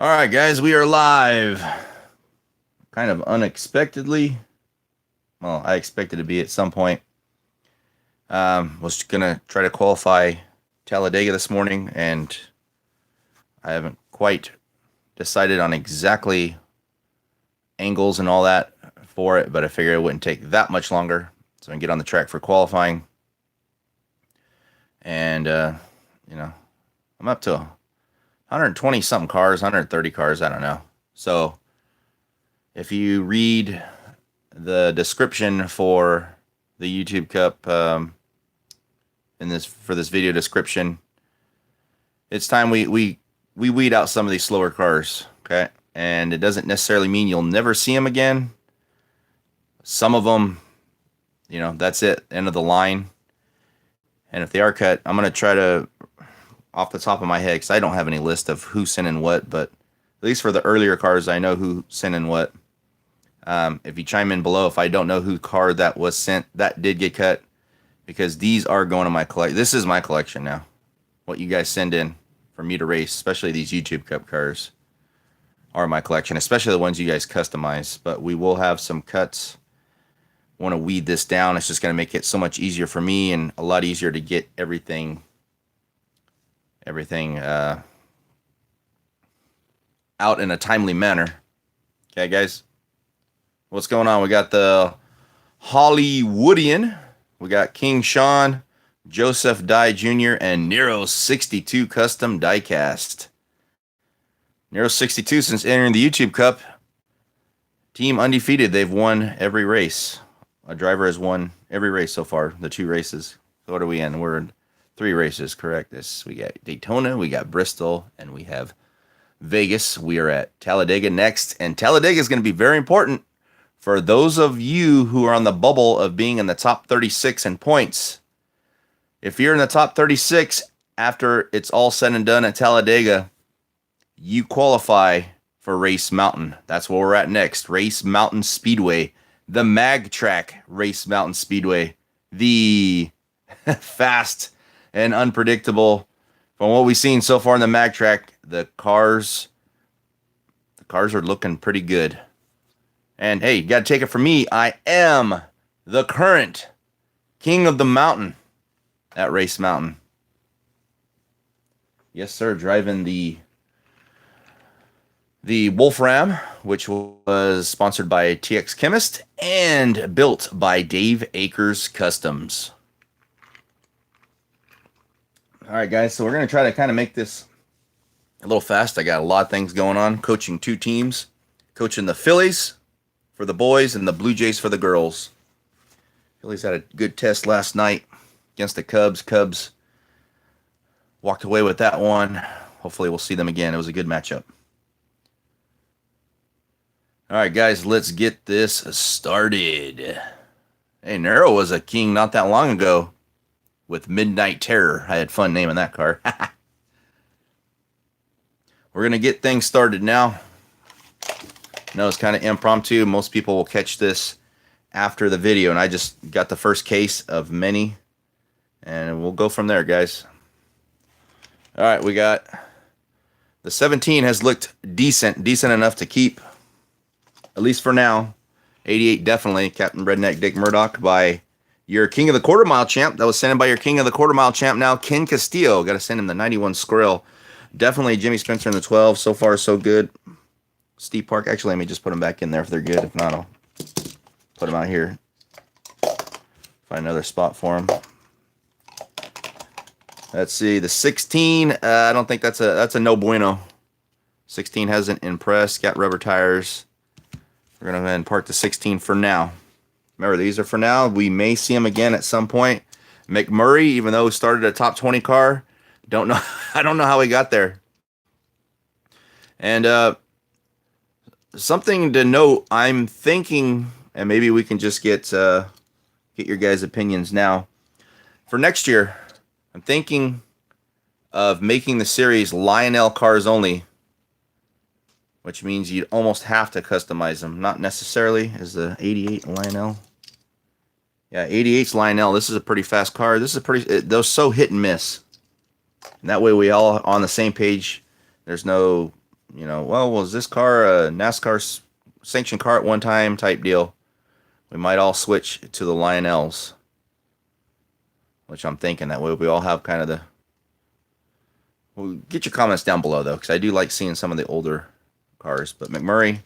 All right, guys, we are live. Kind of unexpectedly. Well, I expected to be at some point. Was gonna try to qualify Talladega this morning, and I haven't quite decided on exactly angles and all that for it, but I figured it wouldn't take that much longer, so I can get on the track for qualifying. And I'm up to 120 something cars, 130 cars, I don't know. So if you read the description for the YouTube Cup for this video description, it's time we weed out some of these slower cars, okay? And it doesn't necessarily mean you'll never see them again. Some of them, that's it, end of the line. And if they are cut, I'm going to try to, off the top of my head, because I don't have any list of who sent in what, but at least for the earlier cars, I know who sent in what. If you chime in below, if I don't know who car that was sent, that did get cut, because these are going to my collection. This is my collection now. What you guys send in for me to race, especially these YouTube Cup cars, are my collection, especially the ones you guys customize. But we will have some cuts. Want to weed this down. It's just going to make it so much easier for me and a lot easier to get everything out in a timely manner. Okay, guys, what's going on? We got the Hollywoodian, we got King Sean, Joseph Dye Jr., and Nero 62 custom diecast. Nero 62, since entering the YouTube Cup, team undefeated. They've won every race. A driver has won every race so far, the 2 races. So what are we in? We're in 3 races, correct? We got Daytona, we got Bristol, and we have Vegas. We are at Talladega next, and Talladega is going to be very important for those of you who are on the bubble of being in the top 36 in points. If you're in the top 36 after it's all said and done at Talladega, you qualify for Race Mountain. That's where we're at next. Race Mountain Speedway, the Mag Track Race Mountain Speedway, the fast and unpredictable. From what we've seen so far in the Mag Track, the cars are looking pretty good. And hey, you got to take it from me. I am the current king of the mountain at Race Mountain. Yes, sir. Driving the Wolfram, which was sponsored by TX Chemist and built by Dave Akers Customs. All right, guys, so we're going to try to kind of make this a little fast. I got a lot of things going on. Coaching 2 teams. Coaching the Phillies for the boys and the Blue Jays for the girls. Phillies had a good test last night against the Cubs. Cubs walked away with that one. Hopefully we'll see them again. It was a good matchup. All right, guys, let's get this started. Hey, Nero was a king not that long ago with Midnight Terror. I had fun naming that car. We're going to get things started now. I know it's kind of impromptu. Most people will catch this after the video, and I just got the first case of many, and we'll go from there, guys. All right, we got the 17 has looked decent enough to keep, at least for now. 88 definitely. Captain Redneck Dick Murdoch by your King of the Quarter Mile champ. That was sent in by your King of the Quarter Mile champ now, Ken Castillo. Got to send him the 91 Squirrel. Definitely Jimmy Spencer in the 12. So far, so good. Steve Park. Actually, let me just put them back in there if they're good. If not, I'll put them out here. Find another spot for them. Let's see. The 16. I don't think that's a no bueno. 16 hasn't impressed. Got rubber tires. We're going to go ahead and park the 16 for now. Remember, these are for now. We may see him again at some point. McMurray, even though he started a top 20 car, don't know. I don't know how he got there. And something to note, I'm thinking, and maybe we can just get your guys' opinions now. For next year, I'm thinking of making the series Lionel cars only, which means you'd almost have to customize them. Not necessarily. Is the 88 Lionel? Yeah, 88's Lionel. This is a pretty fast car. This is a pretty. Those so hit and miss. And that way we all on the same page. There's no you know, well, was this car a NASCAR sanctioned car at one time type deal? We might all switch to the Lionels, which I'm thinking that way we all have kind of the. Well, get your comments down below though, because I do like seeing some of the older cars. But McMurray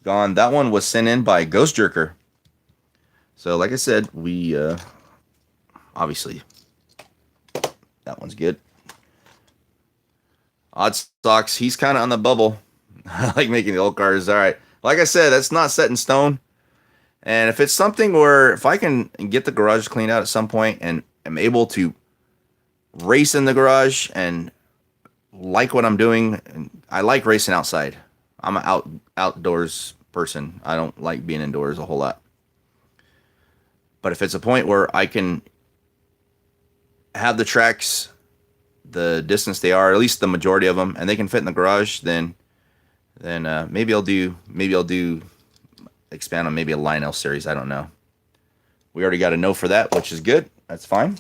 gone. That one was sent in by Ghost Jerker. So like I said, we obviously that one's good. Odd Stocks, he's kind of on the bubble. I like making the old cars. All right. Like I said, that's not set in stone. And if it's something where if I can get the garage cleaned out at some point and am able to race in the garage and like what I'm doing, and I like racing outside. I'm an outdoors person. I don't like being indoors a whole lot. But if it's a point where I can have the tracks the distance they are, at least the majority of them, and they can fit in the garage, then maybe I'll do expand on maybe a Lionel series. I don't know. We already got a no for that, which is good. That's fine.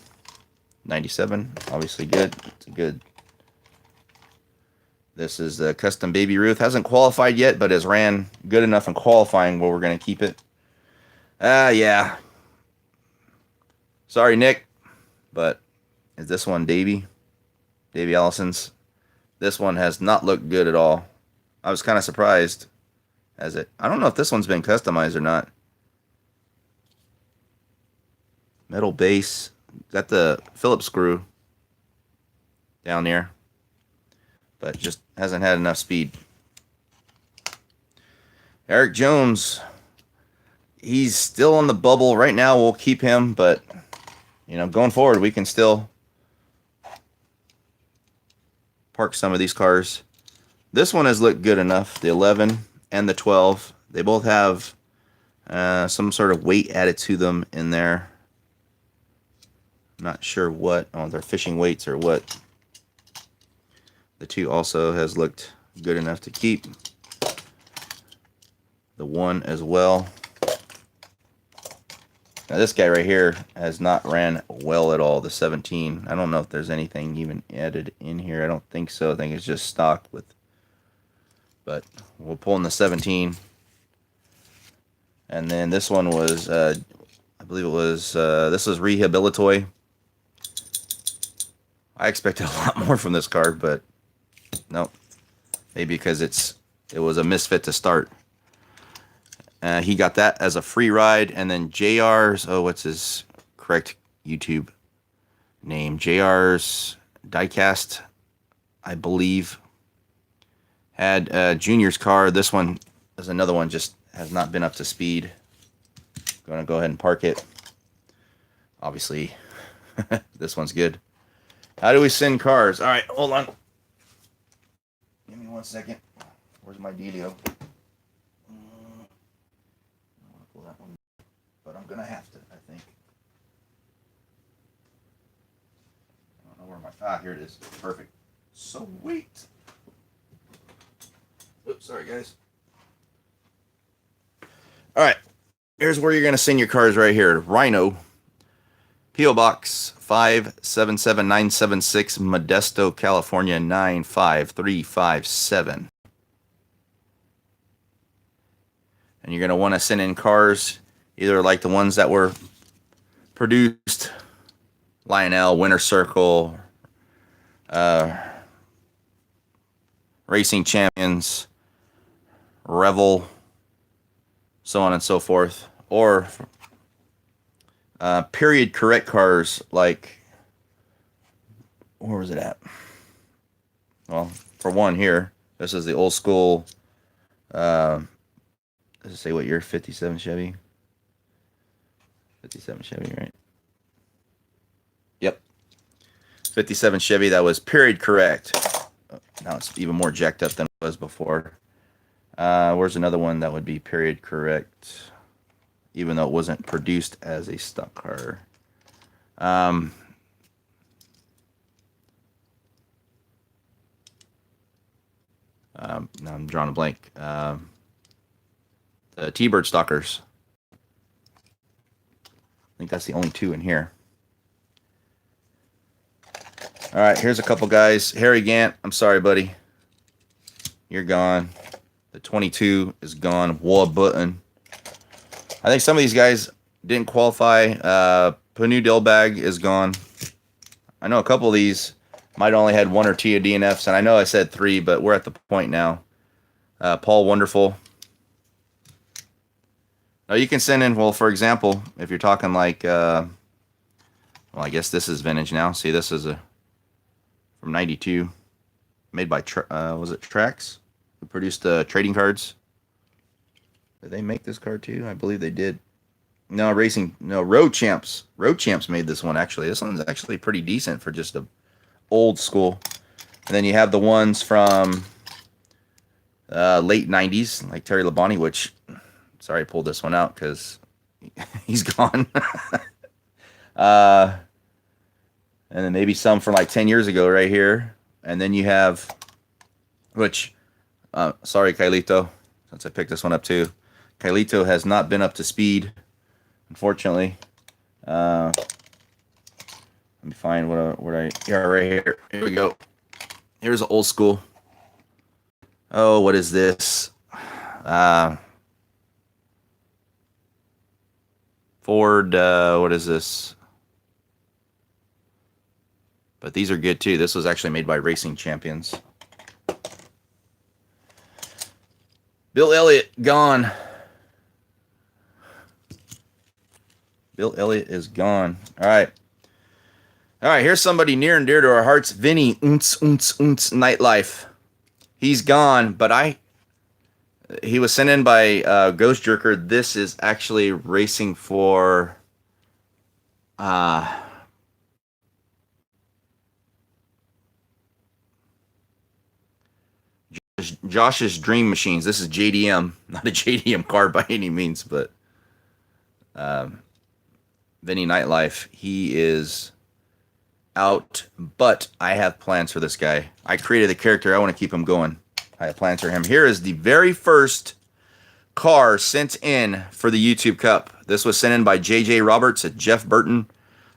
97, obviously good. It's a good. This is the custom Baby Ruth. Hasn't qualified yet, but has ran good enough in qualifying where we're going to keep it. Yeah. Sorry, Nick, but is this one Davey Allison's? This one has not looked good at all. I was kind of surprised. I don't know if this one's been customized or not. Metal base. Got the Phillips screw down there, but just hasn't had enough speed. Eric Jones, he's still on the bubble right now. We'll keep him, but you know, going forward, we can still park some of these cars. This one has looked good enough. The 11 and the 12, they both have some sort of weight added to them in there. Not sure what. Oh, they're fishing weights or what. The 2 also has looked good enough to keep. The 1 as well. Now this guy right here has not ran well at all. The 17. I don't know if there's anything even added in here. I don't think so. I think it's just stock with. But we'll pull in the 17. And then this one was, I believe it was, this was Rehabilitoy. I expected a lot more from this card, but no. Maybe because it was a misfit to start. He got that as a free ride. And then JR's, what's his correct YouTube name? JR's Diecast, I believe, had Junior's car. This one is another one, just has not been up to speed. Going to go ahead and park it. Obviously, this one's good. How do we send cars? All right, hold on. Give me 1 second. Where's my dealio? Pull that one, but I'm gonna have to, I think. I don't know where my here it is. Perfect. Sweet. Oops, sorry guys. All right, here's where you're gonna send your cars right here. Rhino, P.O. Box 577976, Modesto, California 95357. And you're going to want to send in cars, either like the ones that were produced, Lionel, Winter Circle, Racing Champions, Revel, so on and so forth. Or period correct cars like, where was it at? Well, for one here, this is the old school, does it say what year? 57 Chevy? 57 Chevy, right? Yep. 57 Chevy, that was period correct. Oh, now it's even more jacked up than it was before. Where's another one that would be period correct, even though it wasn't produced as a stock car? Now I'm drawing a blank. The T-Bird Stalkers. I think that's the only 2 in here. All right, here's a couple guys. Harry Gant, I'm sorry, buddy. you're gone. The 22 is gone. Wall button. I think some of these guys didn't qualify. Panu Delbag is gone. I know a couple of these might only had 1 or 2 DNFs, and I know I said 3, but we're at the point now. Paul Wonderful. Now you can send in, well, for example, if you're talking like, well, I guess this is vintage now. See, this is from 92, made by, was it Trax, who produced the trading cards? Did they make this card too? I believe they did. No, Road Champs. Road Champs made this one, actually. This one's actually pretty decent for just a old school. And then you have the ones from late 90s, like Terry Labonte, which, sorry I pulled this one out because he's gone. And then maybe some from like 10 years ago right here. And then you have, which, sorry, Kailito, since I picked this one up too. Kailito has not been up to speed, unfortunately. Let me find yeah, right here. Here we go. Here's an old school. Oh, what is this? Ford, what is this? But these are good too. This was actually made by Racing Champions. Bill Elliott, gone. Bill Elliott is gone. All right. All right, here's somebody near and dear to our hearts. Vinny, Nightlife. He's gone, but he was sent in by Ghost Jerker. This is actually racing for Josh's Dream Machines. This is JDM, not a JDM car by any means, but Vinny Nightlife, he is out, but I have plans for this guy. I created the character. I want to keep him going. I have plans for him. Here is the very first car sent in for the YouTube Cup. This was sent in by JJ Roberts at Jeff Burton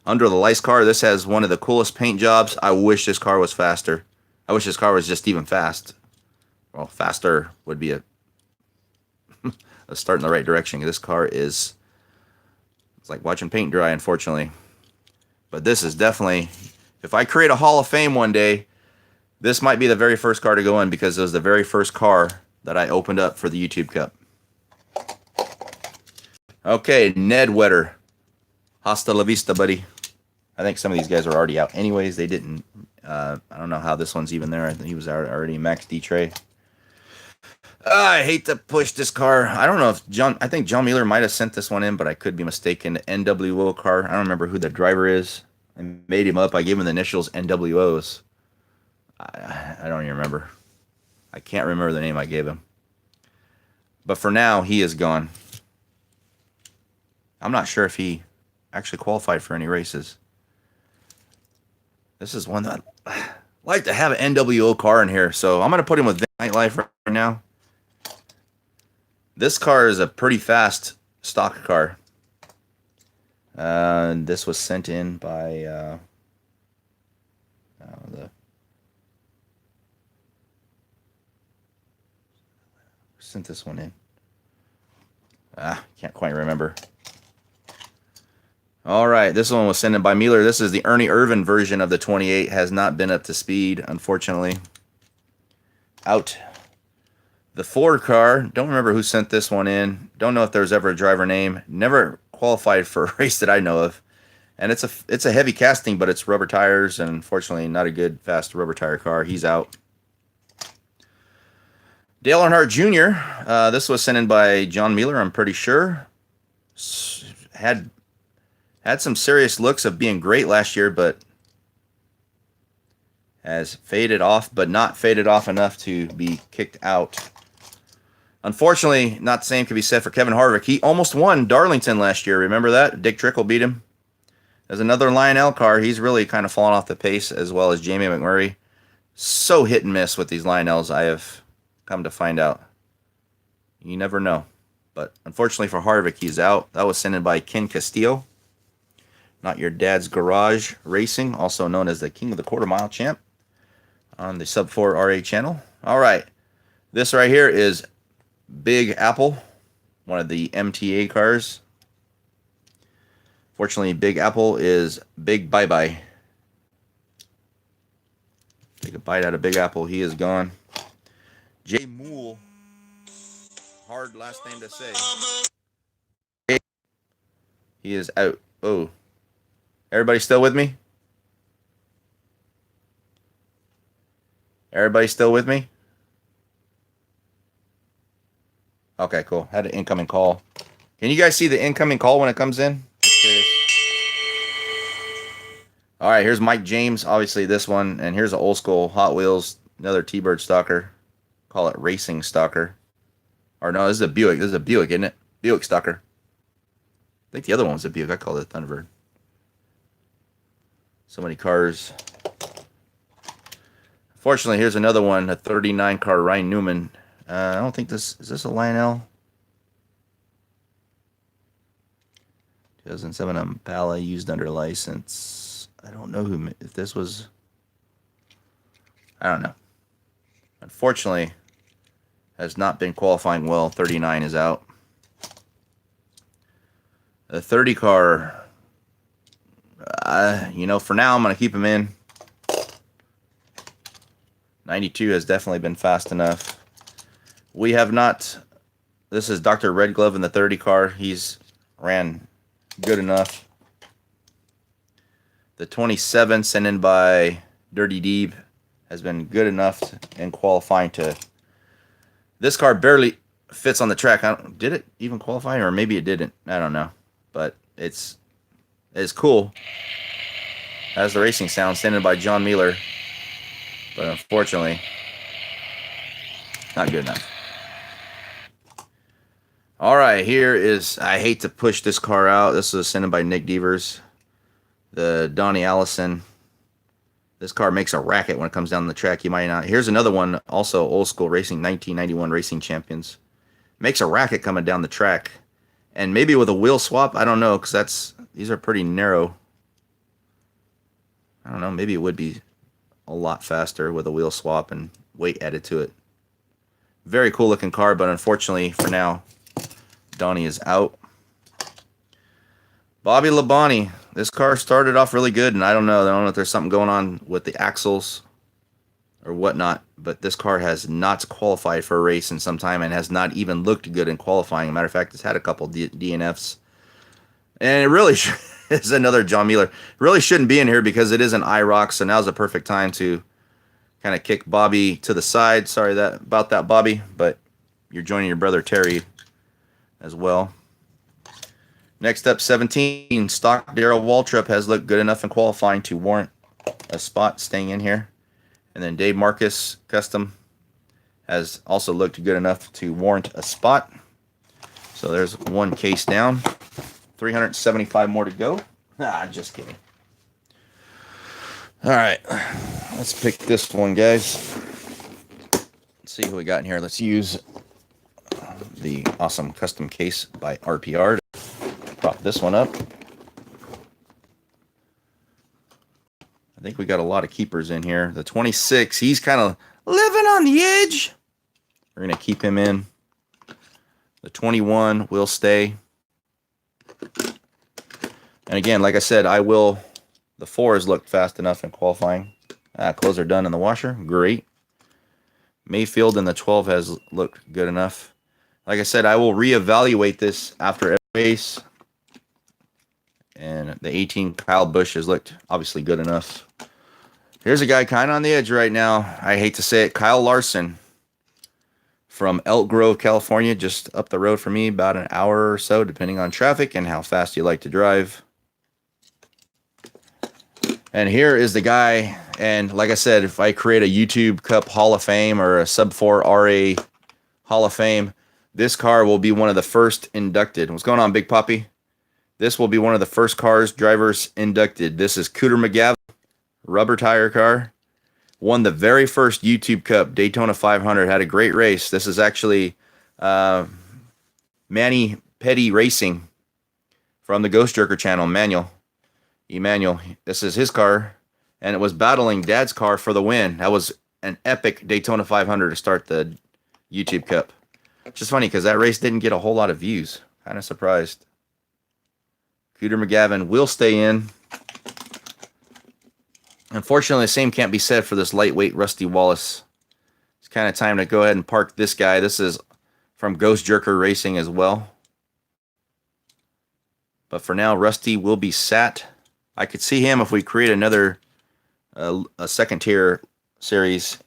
under the lice car. This has one of the coolest paint jobs. I wish this car was faster. I wish this car was just even fast. Well, faster would be a start in the right direction. This car is, it's like watching paint dry, unfortunately. But this is definitely, if I create a Hall of Fame one day, this might be the very first car to go in because it was the very first car that I opened up for the YouTube Cup. Okay, Ned Wetter. Hasta la vista, buddy. I think some of these guys are already out anyways. They didn't, I don't know how this one's even there. I think he was already Max D-Tray. I hate to push this car. I don't know if I think John Mueller might have sent this one in, but I could be mistaken. The NWO car. I don't remember who the driver is. I made him up. I gave him the initials NWOs. I don't even remember. I can't remember the name I gave him. But for now, he is gone. I'm not sure if he actually qualified for any races. This is one that I like to have an NWO car in here, so I'm going to put him with Nightlife right now. This car is a pretty fast stock car. This was sent in by sent this one in. Can't quite remember. All right, this one was sent in by Mueller. This is the Ernie Irvin version of the 28. Has not been up to speed, unfortunately. Out. The Ford car, don't remember who sent this one in. Don't know if there was ever a driver name. Never qualified for a race that I know of. And it's a heavy casting, but it's rubber tires, and unfortunately not a good fast rubber tire car. He's out. Dale Earnhardt Jr., this was sent in by John Mueller, I'm pretty sure. Had some serious looks of being great last year, but has faded off, but not faded off enough to be kicked out. Unfortunately, not the same can be said for Kevin Harvick. He almost won Darlington last year. Remember that? Dick Trickle beat him. There's another Lionel car. He's really kind of fallen off the pace, as well as Jamie McMurray. So hit and miss with these Lionels, I have come to find out. You never know. But unfortunately for Harvick, he's out. That was sent in by Ken Castillo. Not Your Dad's Garage Racing, also known as the King of the Quarter Mile Champ on the Sub 4 RA channel. All right. This right here is Big Apple, one of the MTA cars. Fortunately, Big Apple is big bye-bye. Take a bite out of Big Apple. He is gone. J Moole. Hard last name to say. He is out. Oh. Everybody still with me? Everybody still with me? Okay, cool. Had an incoming call. Can you guys see the incoming call when it comes in? Just curious. All right, here's Mike James. Obviously, this one. And here's an old school Hot Wheels. Another T-Bird stalker. Call it Racing Stalker. Or no, this is a Buick. This is a Buick, isn't it? Buick stalker. I think the other one was a Buick. I call it a Thunderbird. So many cars. Fortunately, here's another one, a 39 car Ryan Newman. I don't think this is this a Lionel? 2007 Impala used under license. I don't know who if this was. I don't know. Unfortunately, has not been qualifying well. 39 is out. The 30 car. You know, for now I'm gonna keep him in. 92 has definitely been fast enough. We have not. This is Dr. Red Glove in the 30 car. He's ran good enough. The 27 sent in by Dirty Deeb has been good enough in qualifying to. This car barely fits on the track. Did it even qualify, or maybe it didn't? I don't know, but it's cool. Has the racing sound sent in by John Mueller. But unfortunately, not good enough. All right, here is, I hate to push this car out. This was sent in by Nick Devers. The Donnie Allison. This car makes a racket when it comes down the track. You might not. Here's another one, also old school racing, 1991 Racing Champions. Makes a racket coming down the track. And maybe with a wheel swap, I don't know, because these are pretty narrow. I don't know, maybe it would be a lot faster with a wheel swap and weight added to it. Very cool looking car, but unfortunately for now, Donnie is out. Bobby Labonte. This car started off really good, and I don't know if there's something going on with the axles or whatnot, but this car has not qualified for a race in some time and has not even looked good in qualifying. As a matter of fact, it's had a couple DNFs. And it really is another John Mueller. Really shouldn't be in here because it is an IROC, so now's the perfect time to kind of kick Bobby to the side. Sorry about that, Bobby, but you're joining your brother Terry as well. Next up, 17. Stock Darrell Waltrip has looked good enough in qualifying to warrant a spot staying in here. And then Dave Marcus Custom has also looked good enough to warrant a spot. So there's one case down. 375 more to go. Just kidding. All right, let's pick this one, guys. Let's see who we got in here. Let's use the awesome custom case by RPR to prop this one up. I think we got a lot of keepers in here. The 26, he's kind of living on the edge. We're going to keep him in. The 21 will stay. And again, like I said, the 4 has looked fast enough in qualifying. Clothes are done in the washer. Great. Mayfield in the 12 has looked good enough. Like I said, I will reevaluate this after every race. And the 18, Kyle Busch, has looked obviously good enough. Here's a guy kind of on the edge right now. I hate to say it. Kyle Larson from Elk Grove, California, just up the road from me, about an hour or so, depending on traffic and how fast you like to drive. And here is the guy. And like I said, if I create a YouTube Cup Hall of Fame or a Sub 4 RA Hall of Fame, this car will be one of the first inducted. What's going on, Big Poppy? This will be one of the first drivers inducted. This is Cooter McGavin, rubber tire car. Won the very first YouTube Cup, Daytona 500. Had a great race. This is actually Manny Petty Racing from the Ghost Jerker channel, Emmanuel. This is his car, and it was battling Dad's car for the win. That was an epic Daytona 500 to start the YouTube Cup. Which is funny because that race didn't get a whole lot of views. Kind of surprised. Cooter McGavin will stay in. Unfortunately, the same can't be said for this lightweight Rusty Wallace. It's kind of time to go ahead and park this guy. This is from Ghost Jerker Racing as well. But for now, Rusty will be sat. I could see him if we create another a second tier series.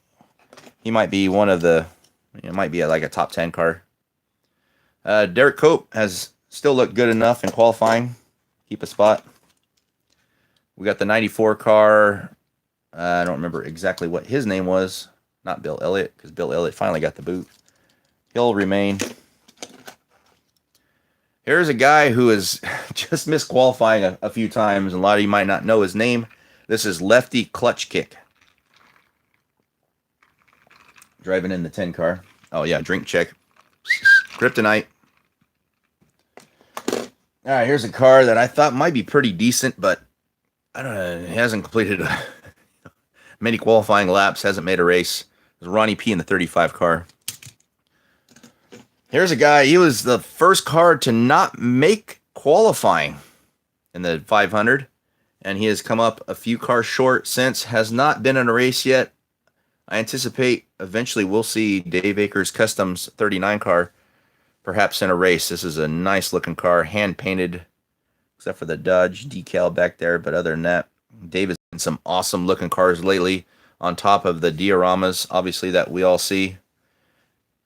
He might be one of the, it might be like a top 10 car. Derek Cope has still looked good enough in qualifying. Keep a spot. We got the 94 car. I don't remember exactly what his name was. Not Bill Elliott, because Bill Elliott finally got the boot. He'll remain. Here's a guy who has just missed qualifying a few times, and a lot of you might not know his name. This is Lefty Clutch Kick. Driving in the 10 car. Oh, yeah, drink check. Kryptonite. All right, here's a car that I thought might be pretty decent, but I don't know. It hasn't completed many qualifying laps, hasn't made a race. It was Ronnie P in the 35 car. Here's a guy, he was the first car to not make qualifying in the 500, and he has come up a few cars short since, has not been in a race yet. I anticipate eventually we'll see Dave Akers Customs 39 car perhaps in a race. This is a nice looking car, hand painted, except for the Dodge decal back there, but other than that, Dave has been some awesome looking cars lately on top of the dioramas, obviously, that we all see.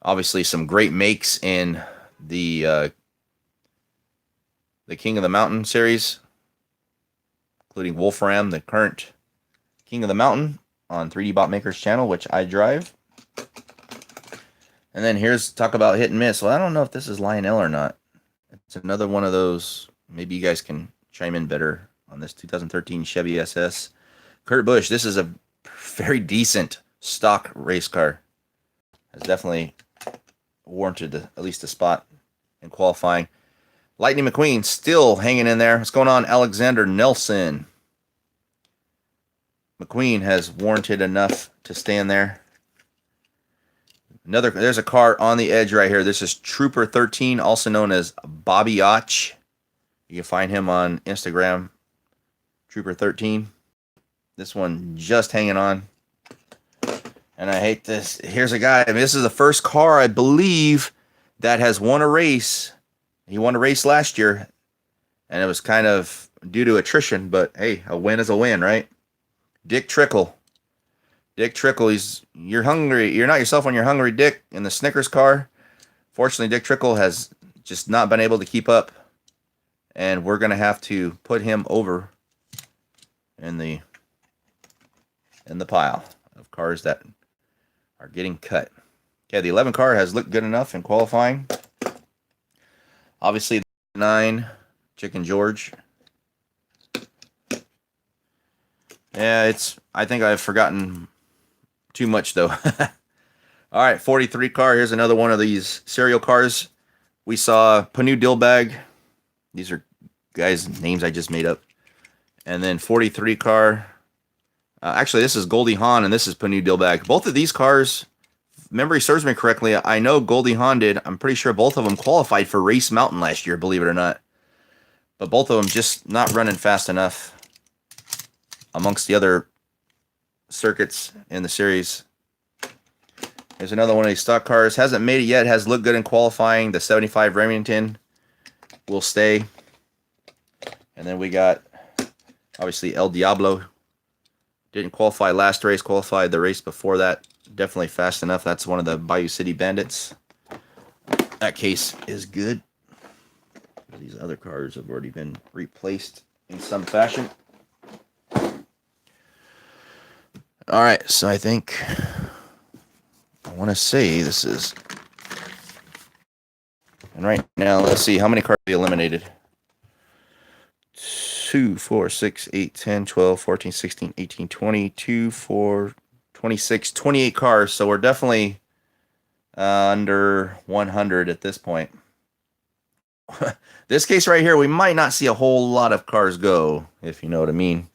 Obviously, some great makes in the King of the Mountain series, including Wolfram, the current King of the Mountain on 3D Bot Maker's channel, which I drive. And then here's talk about hit and miss. Well, I don't know if this is Lionel or not. It's another one of those. Maybe you guys can chime in better on this 2013 Chevy SS. Kurt Busch, this is a very decent stock race car. Has definitely warranted at least a spot in qualifying. Lightning McQueen still hanging in there. What's going on, Alexander Nelson? McQueen has warranted enough to stand there. There's a car on the edge right here. This is Trooper 13, also known as Bobby Och. You can find him on Instagram, Trooper 13. This one just hanging on. And I hate this. Here's a guy. I mean, this is the first car, I believe, that has won a race. He won a race last year, and it was kind of due to attrition, but hey, a win is a win, right? Dick Trickle. Dick Trickle, you're hungry. You're not yourself when you're hungry, Dick, in the Snickers car. Fortunately, Dick Trickle has just not been able to keep up, and we're going to have to put him over in the pile of cars that are getting cut. Okay, the 11 car has looked good enough in qualifying. Obviously, the 9, Chicken George. Yeah, I think I've forgotten too much, though. All right, 43 car. Here's another one of these serial cars. We saw Panu Dillbag. These are guys' names I just made up. And then 43 car. Actually, this is Goldie Hawn, and this is Panu Dillbag. Both of these cars, if memory serves me correctly, I know Goldie Hawn did. I'm pretty sure both of them qualified for Race Mountain last year, believe it or not. But both of them just not running fast enough amongst the other circuits in the series. There's another one of these stock cars. Hasn't made it yet. Has looked good in qualifying. The 75 Remington will stay. And then we got, obviously, El Diablo. Didn't qualify last race. Qualified the race before that. Definitely fast enough. That's one of the Bayou City Bandits. That case is good. These other cars have already been replaced in some fashion. All right, so I think I want to say this is, and right now, let's see how many cars we eliminated. 2, 4, 6, 8, 10, 12, 14, 16, 18, 20, 2, 4, 26, 28 cars. So we're definitely under 100 at this point. This case right here, we might not see a whole lot of cars go, if you know what I mean.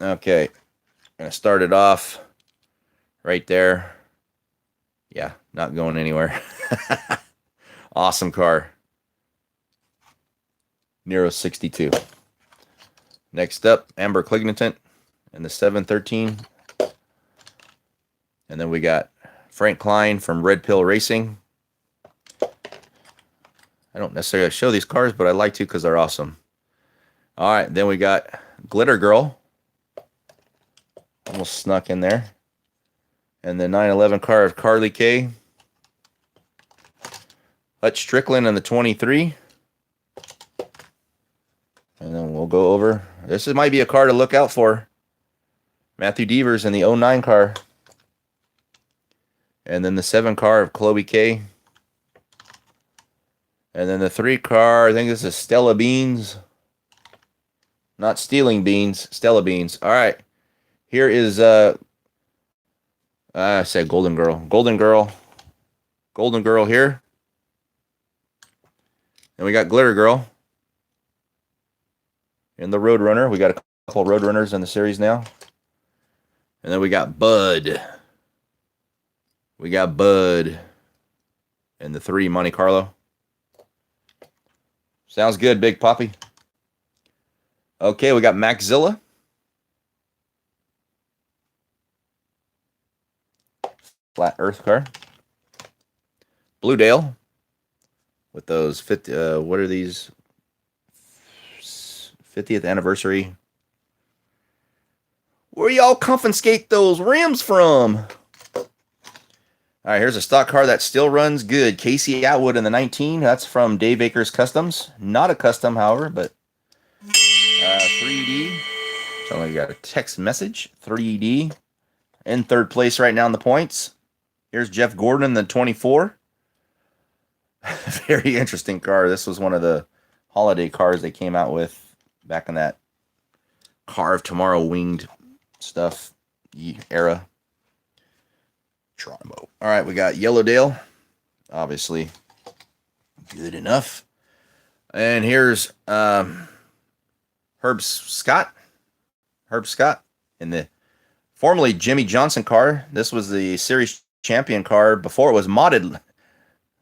Okay, I'm going to start it off right there. Yeah, not going anywhere. Awesome car. Nero 62. Next up, Amber Clignitant and the 713. And then we got Frank Klein from Red Pill Racing. I don't necessarily show these cars, but I like to because they're awesome. All right, then we got Glitter Girl. Almost snuck in there. And the 911 car of Carly K. Hutch Strickland and the 23. And then we'll go over. This might be a car to look out for. Matthew Devers in the 09 car. And then the 7 car of Chloe K. And then the 3 car, I think this is Stella Beans. Not Stealing Beans, Stella Beans. All right. Here is, I said Golden Girl. Golden Girl. Golden Girl here. And we got Glitter Girl. And the Roadrunner. We got a couple Roadrunners in the series now. And then we got Bud. We got Bud. And the 3 Monte Carlo. Sounds good, Big Poppy. Okay, we got Maxzilla. Flat Earth car. Blue Dale. With those 50, what are these? 50th anniversary. Where y'all confiscate those rims from? All right, here's a stock car that still runs good. Casey Atwood in the 19. That's from Dave Akers Customs. Not a custom, however, but 3D. So I got a text message. 3D. In third place right now in the points. Here's Jeff Gordon in the 24. Very interesting car. This was one of the holiday cars they came out with back in that Car of Tomorrow winged stuff era. Trombo. All right, we got Yellowdale. Obviously, good enough. And here's Herb Scott. Herb Scott in the formerly Jimmy Johnson car. This was the series champion car before it was modded.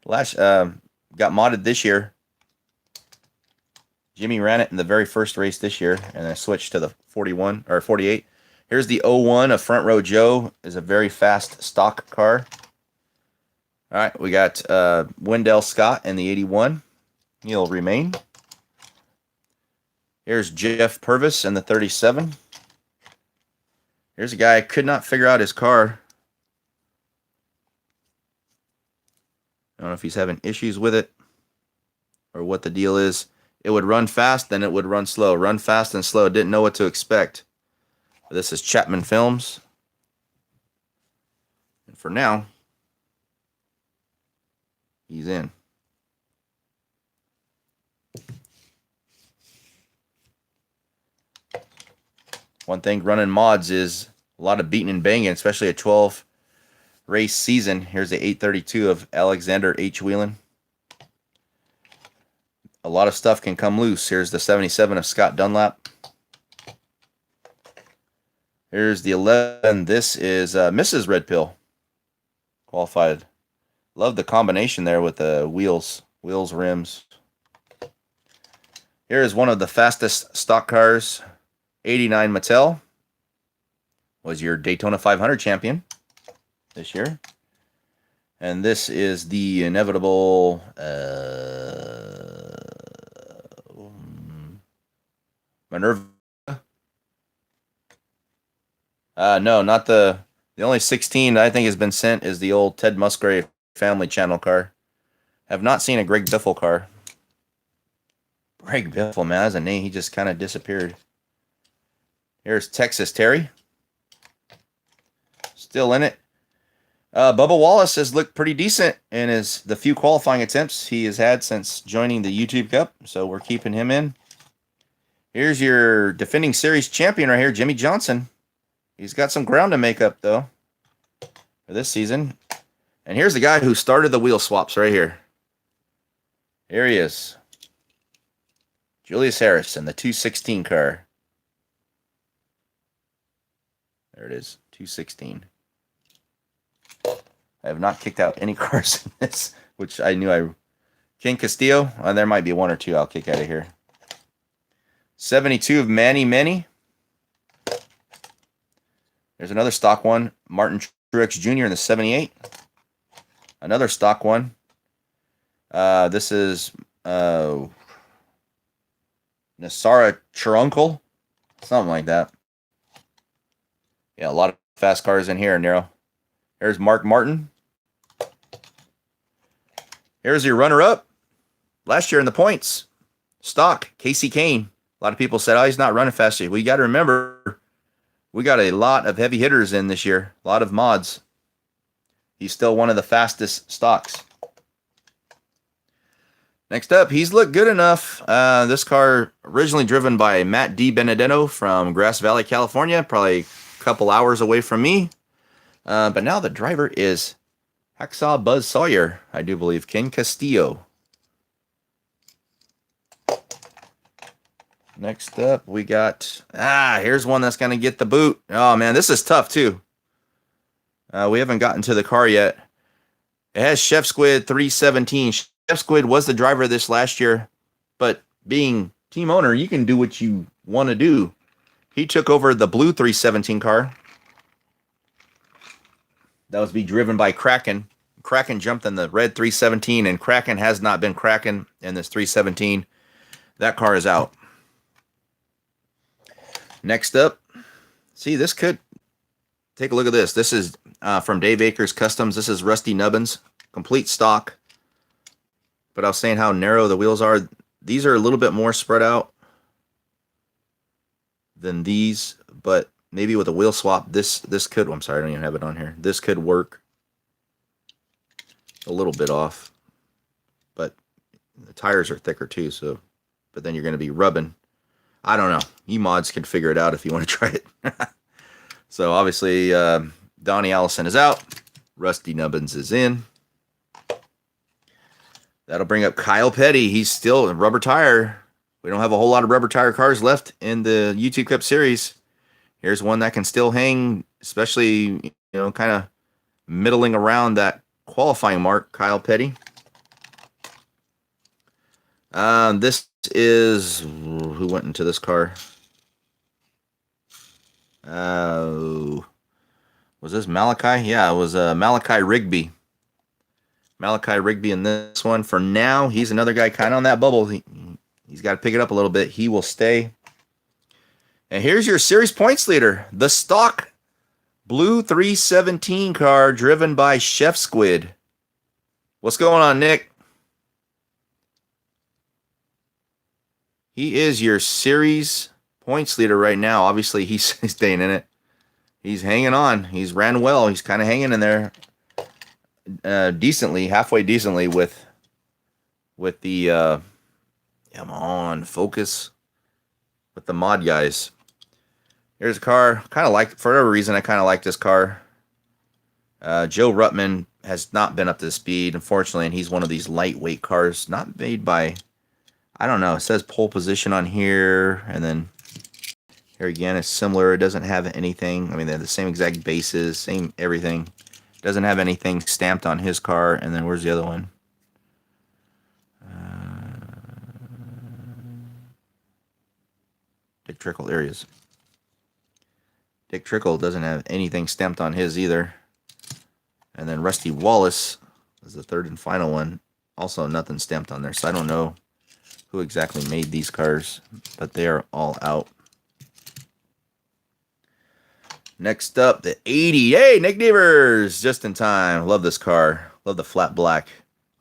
Got modded this year. Jimmy ran it in the very first race this year, and I switched to the 41 or 48. Here's the 01 of Front Row Joe. Is a very fast stock car. All right, we got Wendell Scott in the 81. He'll remain. Here's Jeff Purvis in the 37. Here's a guy I could not figure out his car. I don't know if he's having issues with it or what the deal is. It would run fast, then it would run slow. Run fast and slow. Didn't know what to expect. This is Chapman Films. And for now, he's in. One thing running mods is a lot of beating and banging, especially a 12 race season. Here's the 832 of Alexander H. Whelan. A lot of stuff can come loose. Here's the 77 of Scott Dunlap. Here's the 11. This is Mrs. Red Pill. Qualified. Love the combination there with the wheels, rims. Here is one of the fastest stock cars. 89 Mattel. Was your Daytona 500 champion this year. And this is the inevitable Minerva. No, not the only 16 I think has been sent is the old Ted Musgrave Family Channel car. Have not seen a Greg Biffle car. Greg Biffle, man, that's a name. He just kind of disappeared. Here's Texas Terry. Still in it. Bubba Wallace has looked pretty decent in the few qualifying attempts he has had since joining the YouTube Cup. So we're keeping him in. Here's your defending series champion right here, Jimmy Johnson. He's got some ground to make up, though, for this season. And here's the guy who started the wheel swaps right here. Here he is. Julius Harris in the 216 car. There it is, 216. I have not kicked out any cars in this, which I knew I... King Castillo. There might be one or two I'll kick out of here. 72 of Manny Manny. There's another stock one. Martin Truex Jr. in the 78. Another stock one. This is Nasara Churuncle. Something like that. Yeah, a lot of fast cars in here, Nero. Here's Mark Martin. Here's your runner-up. Last year in the points. Stock, Casey Kane. A lot of people said, oh, he's not running fast. We got to remember, we got a lot of heavy hitters in this year. A lot of mods. He's still one of the fastest stocks. Next up, he's looked good enough. This car originally driven by Matt D. Benedetto from Grass Valley, California. Probably a couple hours away from me. But now the driver is Hacksaw Buzz Sawyer, I do believe. Ken Castillo. Next up, we got... here's one that's going to get the boot. Oh, man, this is tough, too. We haven't gotten to the car yet. It has Chef Squid 317. Chef Squid was the driver of this last year, but being team owner, you can do what you want to do. He took over the blue 317 car. That was be driven by Kraken. Kraken jumped in the red 317, and Kraken has not been Kraken in this 317. That car is out. Next up, see, this could... Take a look at this. This is from Dave Akers Customs. This is Rusty Nubbins, complete stock. But I was saying how narrow the wheels are. These are a little bit more spread out than these, but maybe with a wheel swap, this could... I'm sorry, I don't even have it on here. This could work a little bit off, but the tires are thicker too. So, but then you're going to be rubbing. I don't know. You mods can figure it out if you want to try it. So obviously, Donnie Allison is out. Rusty Nubbins is in. That'll bring up Kyle Petty. He's still a rubber tire. We don't have a whole lot of rubber tire cars left in the YouTube Cup Series. Here's one that can still hang, especially, kind of middling around that qualifying mark, Kyle Petty. This is... Who went into this car? Was this Malachi? Yeah, it was Malachi Rigby. Malachi Rigby in this one. For now, he's another guy kind of on that bubble. He's got to pick it up a little bit. He will stay. And here's your series points leader. The stock blue 317 car driven by Chef Squid. What's going on, Nick? He is your series points leader right now. Obviously, he's staying in it. He's hanging on. He's ran well. He's kind of hanging in there decently, halfway decently with the come on, focus with the mod guys. Here's a car. Kind of like, for whatever reason, I kind of like this car. Joe Ruttman has not been up to speed, unfortunately, and he's one of these lightweight cars, not made by, I don't know, it says pole position on here, and then here again, it's similar. It doesn't have anything. I mean, they have the same exact bases, same everything. Doesn't have anything stamped on his car. And then where's the other one? Dick Trickle. There he is. Dick Trickle doesn't have anything stamped on his either. And then Rusty Wallace is the third and final one. Also nothing stamped on there. So I don't know who exactly made these cars, but they are all out. Next up, the 80. Hey, Nick Devers, just in time. Love this car. Love the flat black.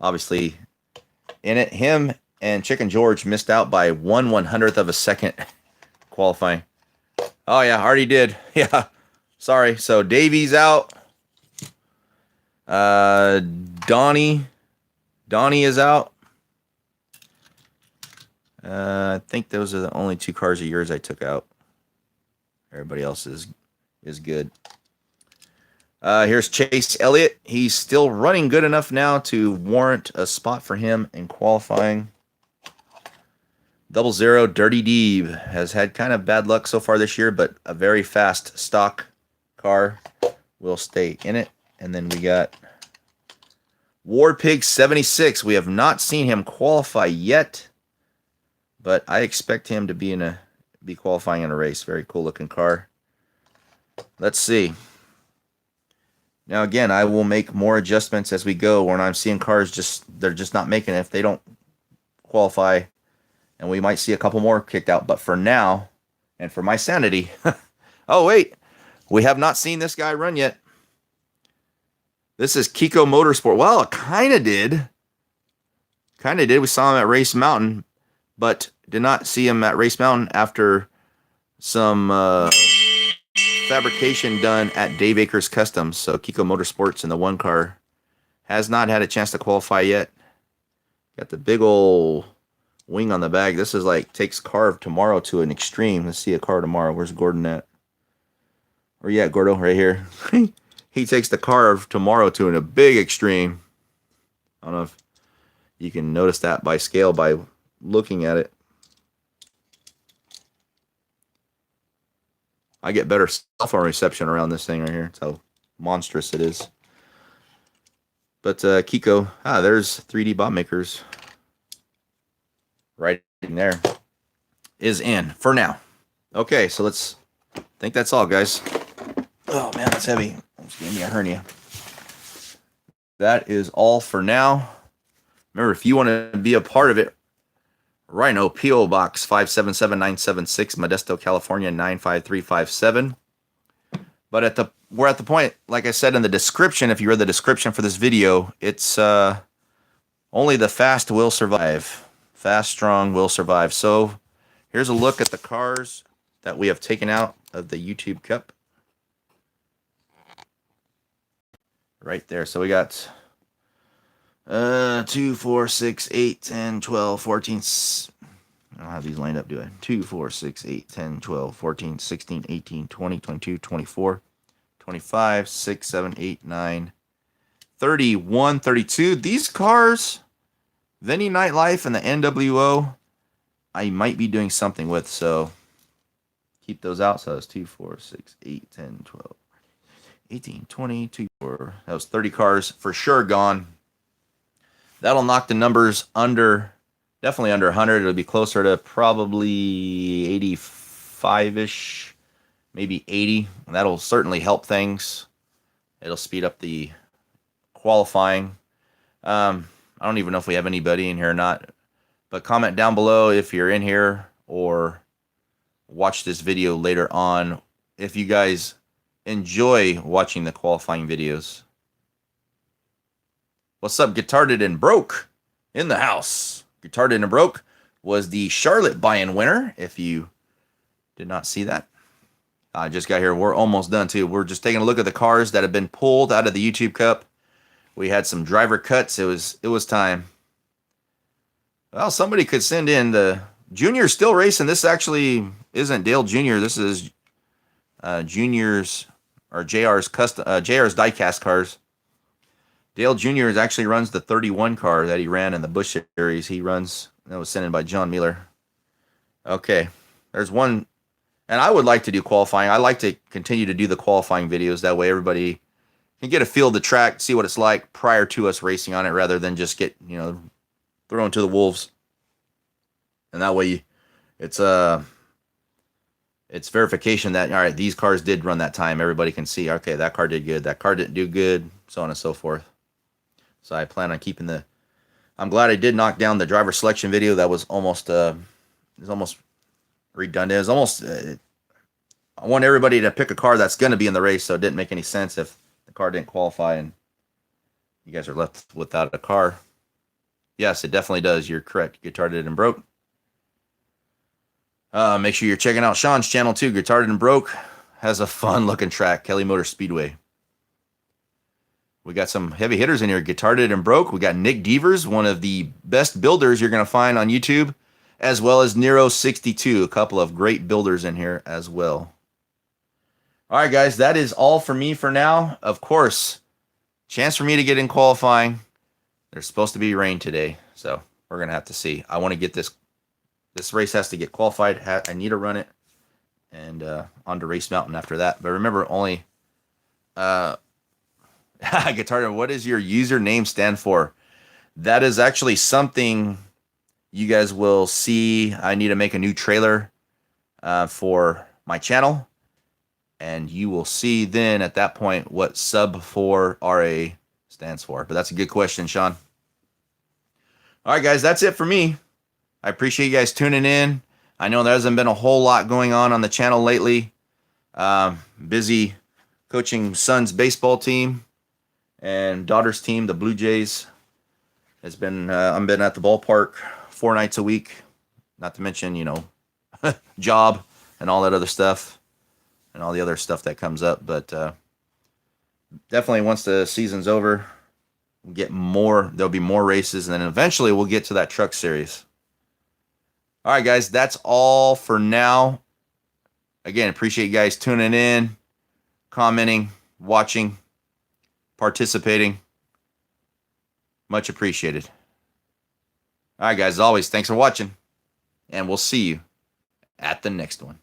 Obviously, in it, him and Chicken George missed out by 1/100th of a second qualifying. Oh, yeah, already did. Yeah, sorry. So, Davey's out. Donnie is out. I think those are the only two cars of yours I took out. Everybody else is good. Here's Chase Elliott. He's still running good enough now to warrant a spot for him in qualifying. 00 Dirty Deeb has had kind of bad luck so far this year, but a very fast stock car will stay in it. And then we got War Pig 76. We have not seen him qualify yet, but I expect him to be qualifying in a race. Very cool looking car. Let's see. Now again, I will make more adjustments as we go. When I'm seeing cars they're just not making it if they don't qualify, and we might see a couple more kicked out. But for now, and for my sanity, oh wait, we have not seen this guy run yet. This is Kiko Motorsport. Well, it kind of did. Kind of did. We saw him at Race Mountain, but did not see him at Race Mountain after some fabrication done at Dave Akers Customs. So Kiko Motorsports in the one car has not had a chance to qualify yet. Got the big old wing on the back. This is like takes car of tomorrow to an extreme. Let's see a car tomorrow. Where's Gordon at? Where you at, Gordo? Right here. He takes the car of tomorrow to a big extreme. I don't know if you can notice that by scale by looking at it. I get better cell phone reception around this thing right here. That's how monstrous it is. But Kiko, there's 3D Bob Makers right in there. Is in for now. Okay, so I think that's all, guys. Oh man, that's heavy. Almost gave me a hernia. That is all for now. Remember, if you want to be a part of it, Rhino, P.O. Box 577976, Modesto, California 95357. But we're at the point, like I said in the description, if you read the description for this video, it's only the fast will survive. Fast, strong will survive. So here's a look at the cars that we have taken out of the YouTube Cup. Right there. So we got 2, 4, 6, 8, 10, 12, 14. I don't have these lined up, do I? 2, 4, 6, 8, 10, 12, 14, 16, 18, 20, 22, 24, 25, 6, 7, 8, 9, 31, 32. These cars, Vinny Nightlife and the NWO, I might be doing something with, so keep those out. So that's 2, 4, 6, 8, 10, 12, 18, 20, 2, 4. That was 30 cars for sure gone. That'll knock the numbers definitely under 100. It'll be closer to probably 85-ish, maybe 80. And that'll certainly help things. It'll speed up the qualifying. I don't even know if we have anybody in here or not. But comment down below if you're in here or watch this video later on if you guys enjoy watching the qualifying videos. What's up, Guitarded and Broke in the house? Guitarded and Broke was the Charlotte buy-in winner, if you did not see that. I just got here. We're almost done, too. We're just taking a look at the cars that have been pulled out of the YouTube Cup. We had some driver cuts. It was time. Well, somebody could send in the Junior's still racing. This actually isn't Dale Jr. This is Junior's or JR's diecast cars. Dale Jr. actually runs the 31 car that he ran in the Busch Series. That was sent in by John Mueller. Okay, there's one, and I would like to do qualifying. I like to continue to do the qualifying videos. That way everybody can get a feel of the track, see what it's like prior to us racing on it, rather than just get, thrown to the wolves. And that way it's verification that, all right, these cars did run that time. Everybody can see, okay, that car did good, that car didn't do good, so on and so forth. So I plan on keeping I'm glad I did knock down the driver selection video. That was almost redundant. It was almost, I want everybody to pick a car that's going to be in the race, so it didn't make any sense if the car didn't qualify and you guys are left without a car. Yes, it definitely does. You're correct. Guitarded and Broke. Make sure you're checking out Sean's channel too. Guitarded and Broke has a fun looking track. Kelly Motor Speedway. We got some heavy hitters in here. Guitarded and Broke. We got Nick Devers, one of the best builders you're going to find on YouTube, as well as Nero62. A couple of great builders in here as well. All right, guys, that is all for me for now. Of course, chance for me to get in qualifying. There's supposed to be rain today, so we're going to have to see. I want to get this race has to get qualified. I need to run it and on to Race Mountain after that. But remember, only Guitar, what does your username stand for? That is actually something you guys will see. I need to make a new trailer for my channel, and you will see then at that point what sub4RA stands for. But that's a good question, Sean. All right, guys, that's it for me. I appreciate you guys tuning in. I know there hasn't been a whole lot going on the channel lately. Busy coaching son's baseball team and daughter's team, the Blue Jays. I've been at the ballpark 4 nights a week, not to mention, job and all that other stuff and all the other stuff that comes up. But definitely once the season's over, we'll get more. There'll be more races, and then eventually we'll get to that truck series. All right, guys, that's all for now. Again, appreciate you guys tuning in, commenting, watching, participating. Much appreciated. All right, guys, as always, thanks for watching, and we'll see you at the next one.